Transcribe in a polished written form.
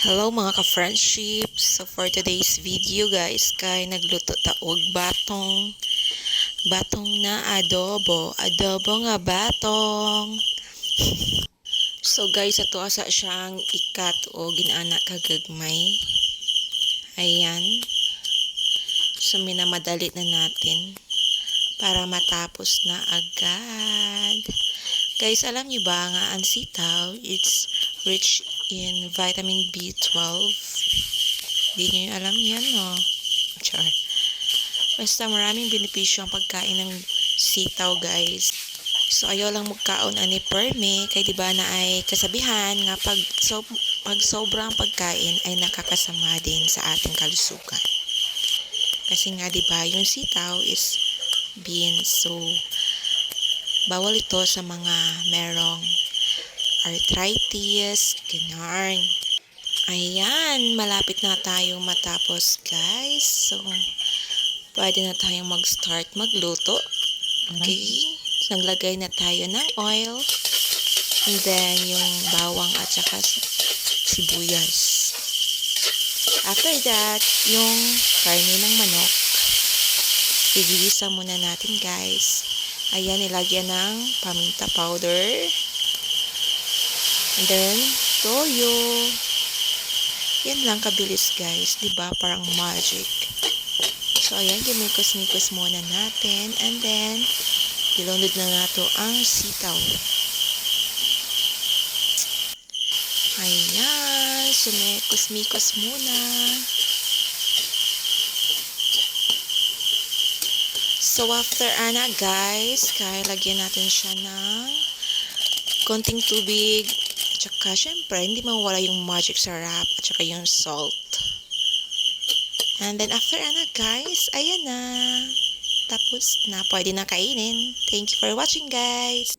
Hello mga ka-friendship. So for today's video guys, kay nagluto ta og batong na adobo nga batong. So guys, ato asa siyang ikat o ginana kagagmay. Ayan. So minamadali na natin para matapos na agad. Guys, alam niyo ba nga ang sitaw, it's rich in vitamin B12. Di niyo alam yan, no? Char. Basta maraming benepisyo ang pagkain ng sitaw, guys. So, ayaw lang magkaon ani perme, kay di ba na ay kasabihan nga pag sobrang pagkain ay nakakasama din sa ating kalusugan. Kasi nga di ba yung sitaw is beans, so bawal ito sa mga merong arthritis, ganyan. Ayan, malapit na tayong matapos guys. So, pwede na tayong mag-start magluto. Okay, so, naglagay na tayo ng oil. And then, yung bawang at saka sibuyas. After that, yung karne ng manok. Igigisa muna natin guys. Ayan, nilagyan ng paminta powder. And then, toyo. Yan lang kabilis guys. Diba? Parang magic. So, ayan, gimikos-mikos muna natin. And then, dilunod na nato ang sitaw. Ayan, sumikos-mikos muna. So, after ana guys, kaya lagyan natin siya ng konting tubig. At saka, syempre, hindi mawala yung magic sarap at saka yung salt. And then, after ana guys, ayan na. Tapos na, pwede na kainin. Thank you for watching guys.